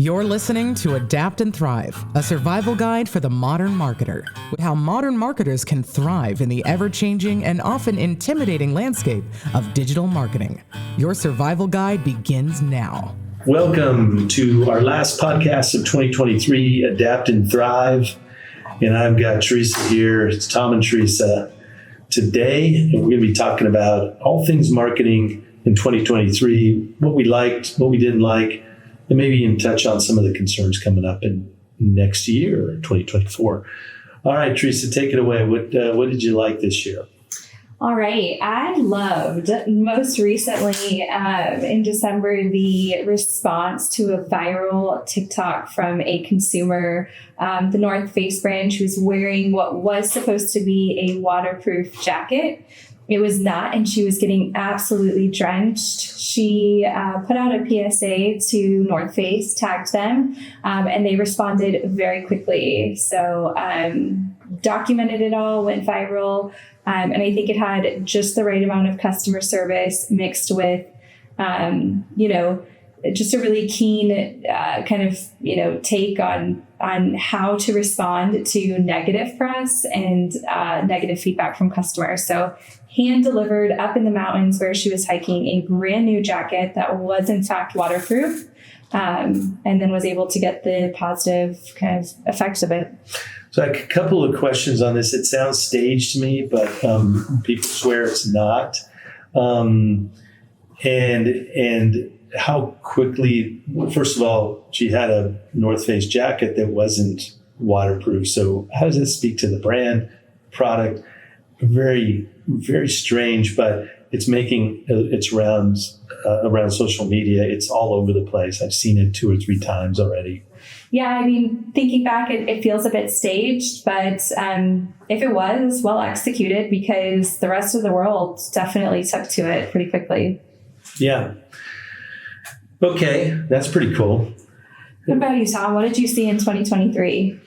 You're listening to Adapt and Thrive, a survival guide for the modern marketer, with how modern marketers can thrive in the ever-changing and often intimidating landscape of digital marketing. Your survival guide begins now. Welcome to our last podcast of 2023, Adapt and Thrive. And I've got Theresa here. It's Tom and Theresa. Today, we're going to be talking about all things marketing in 2023, what we liked, what we didn't like, and maybe even touch on some of the concerns coming up in next year, 2024. All right, Theresa, take it away. What did you like this year? All right. I loved most recently in December the response to a viral TikTok from a consumer, the North Face brand. She was wearing what was supposed to be a waterproof jacket. It was not, and she was getting absolutely drenched. She put out a PSA to North Face, tagged them, and they responded very quickly. So documented it all, went viral, and I think it had just the right amount of customer service mixed with, just a really keen take on how to respond to negative press and negative feedback from customers. So hand delivered up in the mountains where she was hiking a brand new jacket that was in fact waterproof, and then was able to get the positive kind of effects of it. So a couple of questions on this. It sounds staged to me, but people swear it's not. And how quickly, first of all, she had a North Face jacket that wasn't waterproof. So how does this speak to the brand, product? Very, very strange, but it's making its rounds around social media. It's all over the place. I've seen it 2 or 3 times already. Yeah, I mean, thinking back, it feels a bit staged, but if it was well executed, because the rest of the world definitely took to it pretty quickly. Yeah. Okay, that's pretty cool. What about you, Tom? What did you see in 2023?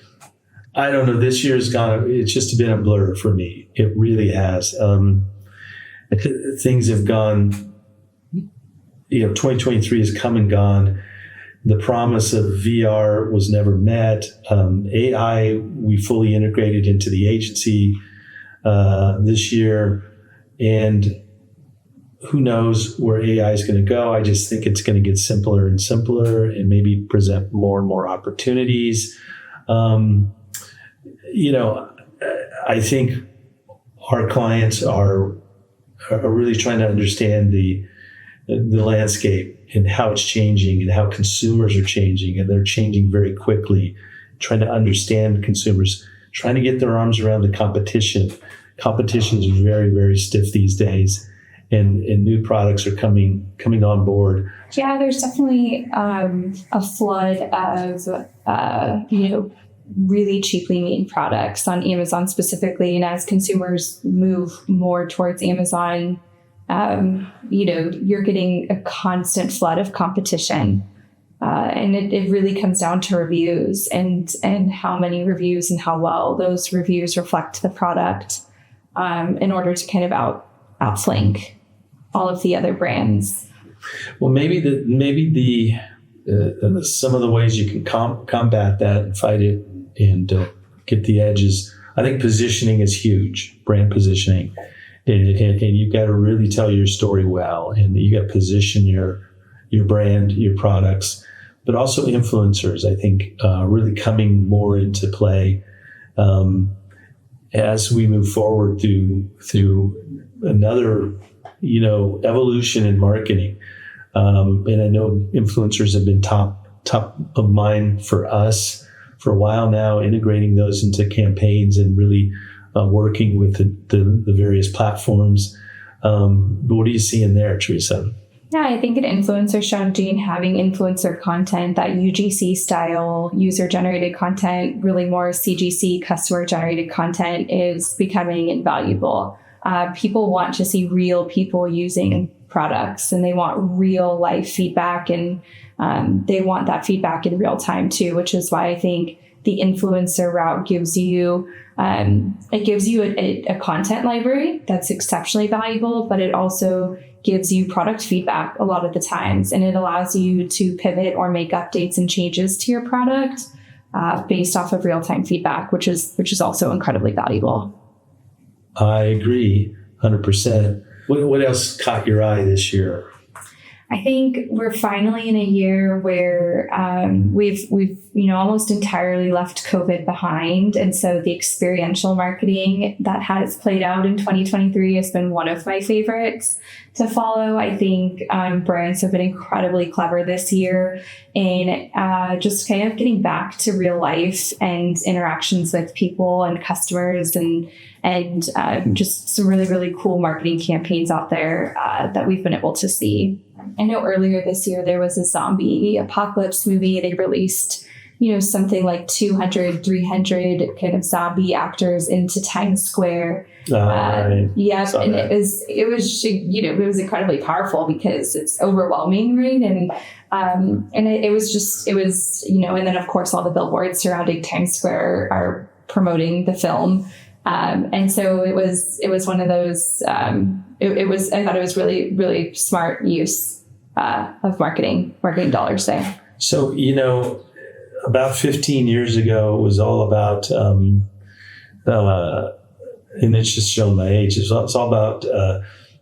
I don't know. This year's gone, it's just been a blur for me. It really has. Things have gone, 2023 has come and gone. The promise of VR was never met. AI, we fully integrated into the agency this year. And who knows where AI is going to go. I just think it's going to get simpler and simpler and maybe present more and more opportunities. I think our clients are really trying to understand the landscape and how it's changing and how consumers are changing, and they're changing very quickly, trying to understand consumers, trying to get their arms around the competition. Competition is very, very stiff these days, and new products are coming on board. Yeah, there's definitely a flood of, really cheaply made products on Amazon specifically. And as consumers move more towards Amazon, you're getting a constant flood of competition. And it really comes down to reviews and how many reviews and how well those reviews reflect the product in order to kind of outflank all of the other brands. Well, maybe some of the ways you can combat that and fight it and get the edges. I think positioning is huge, brand positioning. And you've got to really tell your story well, and you got to position your brand, your products, but also influencers, I think, really coming more into play as we move forward through another, evolution in marketing. And I know influencers have been top of mind for us for a while now, integrating those into campaigns and really working with the various platforms. But what are you seeing there, Theresa? Yeah, I think an influencer strategy and having influencer content, that UGC style, user-generated content, really more CGC, customer-generated content, is becoming invaluable. People want to see real people using products, and they want real life feedback, and they want that feedback in real time too, which is why I think the influencer route gives you a content library that's exceptionally valuable, but it also gives you product feedback a lot of the times, and it allows you to pivot or make updates and changes to your product based off of real-time feedback, which is also incredibly valuable. I agree 100%. What else caught your eye this year? I think we're finally in a year where we've almost entirely left COVID behind, and so the experiential marketing that has played out in 2023 has been one of my favorites to follow. I think brands have been incredibly clever this year in just kind of getting back to real life and interactions with people and customers, and just some really, really cool marketing campaigns out there that we've been able to see. I know earlier this year there was a zombie apocalypse movie. They released, something like 200, 300 kind of zombie actors into Times Square. Right. Yeah, and it was incredibly powerful because it's overwhelming, right? And it was, and then of course all the billboards surrounding Times Square are promoting the film. And so it was one of those, I thought it was really, really smart use of marketing dollars there. So, about 15 years ago, it was all about, and it's just showing my age, it's all about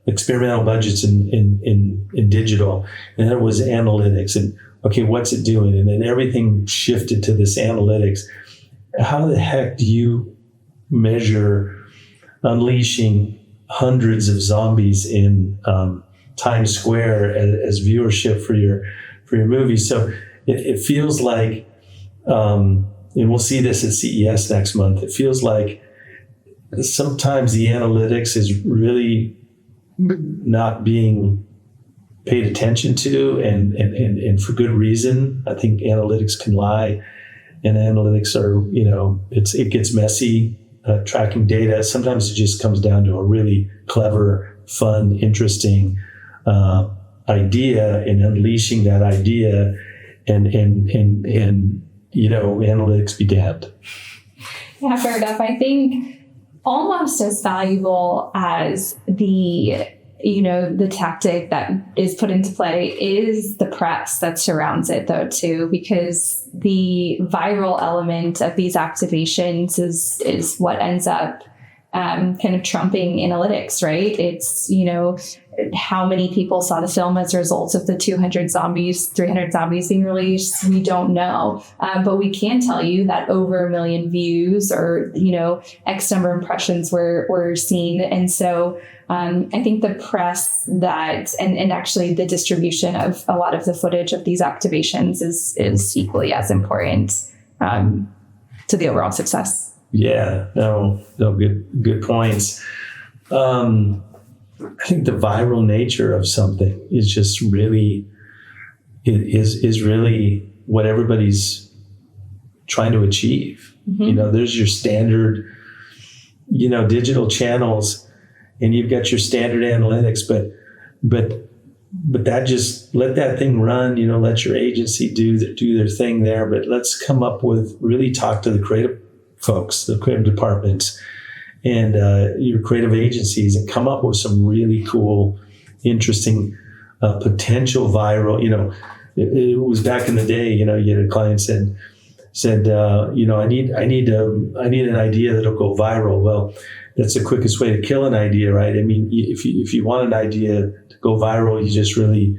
experimental budgets in digital. And it was analytics and, okay, what's it doing? And then everything shifted to this analytics. How the heck do you measure unleashing hundreds of zombies in Times Square as viewership for your movie? So it feels like, and we'll see this at CES next month, it feels like sometimes the analytics is really not being paid attention to, and for good reason. I think analytics can lie, and analytics are, it gets messy. Tracking data, sometimes it just comes down to a really clever, fun, interesting idea, and unleashing that idea, and analytics be damned. Yeah, fair enough. I think almost as valuable as the tactic that is put into play is the press that surrounds it, though, too, because the viral element of these activations is what ends up kind of trumping analytics, right? It's, how many people saw the film as a result of the 200 zombies, 300 zombies being released? We don't know. But we can tell you that over 1 million views or, X number of impressions were seen. And so I think the press that, and actually the distribution of a lot of the footage of these activations is equally as important to the overall success. Yeah, no, good points. I think the viral nature of something is just really, is really what everybody's trying to achieve. Mm-hmm. There's your standard, digital channels, and you've got your standard analytics, but that just let that thing run, let your agency do their thing there, but let's come up with, really talk to the creative folks, the creative departments, and your creative agencies, and come up with some really cool, interesting, potential viral. It was back in the day. You had a client said, I need an idea that'll go viral. Well, that's the quickest way to kill an idea, right? I mean, if you want an idea to go viral, you just really,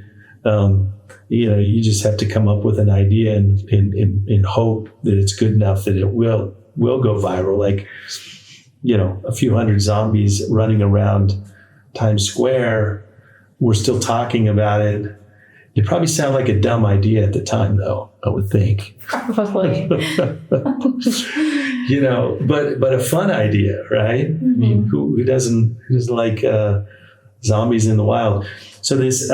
you just have to come up with an idea and hope that it's good enough that it will go viral. Like, a few hundred zombies running around Times Square, we're still talking about it. It probably sounded like a dumb idea at the time, though, I would think. Probably. But a fun idea, right? Mm-hmm. I mean, who doesn't like zombies in the wild? So this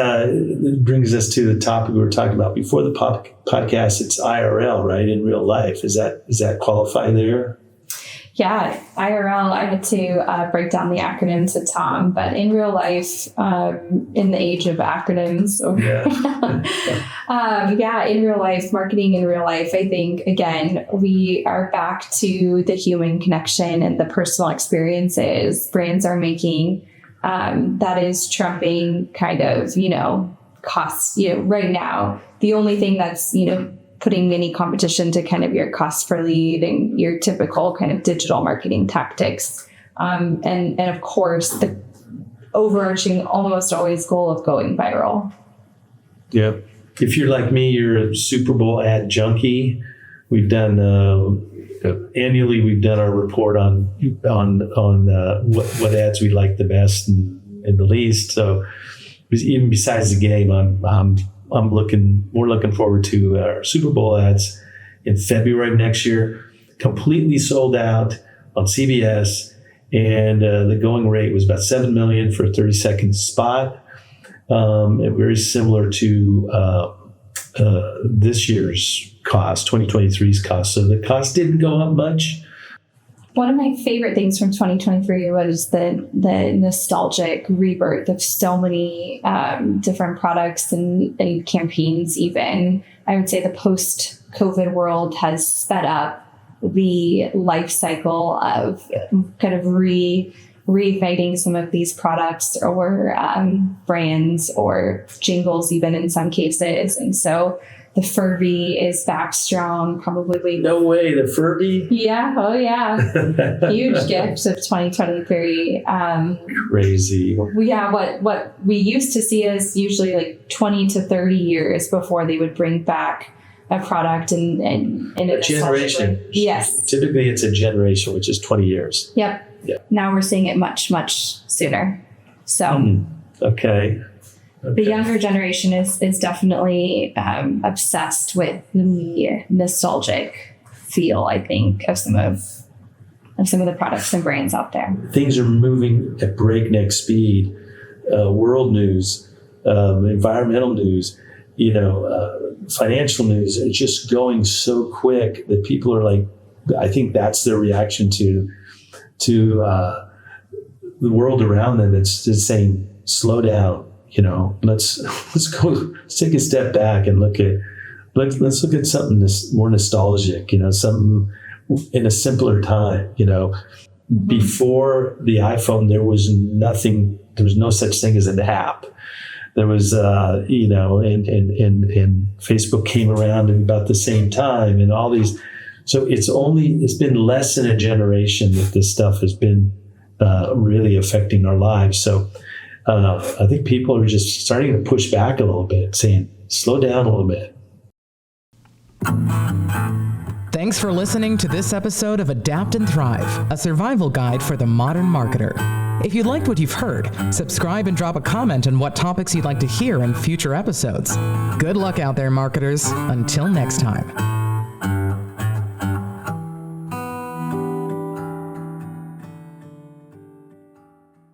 brings us to the topic we were talking about before the podcast. It's IRL, right? In real life. Does that qualify there? Yeah, IRL, I had to break down the acronyms to Tom, but in real life, in the age of acronyms, in real life, marketing in real life, I think, again, we are back to the human connection and the personal experiences. Brands are making that is trumping kind of, costs, right now. The only thing that's, putting any competition to kind of your cost per lead and your typical kind of digital marketing tactics. And of course, the overarching, almost always goal of going viral. Yep. If you're like me, you're a Super Bowl ad junkie. We've done annually. We've done our report on what ads we like the best and the least. So even besides the game, we're looking forward to our Super Bowl ads in February of next year. Completely sold out on CBS, and the going rate was about $7 million for a 30-second spot. Very similar to this year's cost, 2023's cost. So the cost didn't go up much. One of my favorite things from 2023 was the nostalgic rebirth of so many different products and campaigns even. I would say the post-COVID world has sped up the life cycle of kind of reigniting some of these products or brands or jingles even in some cases. And so the Furby is back strong, probably. No way, the Furby? Yeah, oh yeah. Huge gift of 2023. Crazy. Yeah, what we used to see is usually like 20 to 30 years before they would bring back a product and a generation. Yes. Typically it's a generation, which is 20 years. Yep. Now we're seeing it much, much sooner. So Okay. The younger generation is definitely obsessed with the nostalgic feel, I think, of some of the products and brands out there. Things are moving at breakneck speed. World news, environmental news, financial news. It's just going so quick that people are like, I think that's their reaction to the world around them. It's just saying, slow down. Let's take a step back and let's look at something more nostalgic, something in a simpler time, Before the iPhone, there was no such thing as an app. There was, and Facebook came around at about the same time and all these. So it's been less than a generation that this stuff has been really affecting our lives. So I think people are just starting to push back a little bit, saying, slow down a little bit. Thanks for listening to this episode of Adapt and Thrive, a survival guide for the modern marketer. If you liked what you've heard, subscribe and drop a comment on what topics you'd like to hear in future episodes. Good luck out there, marketers. Until next time.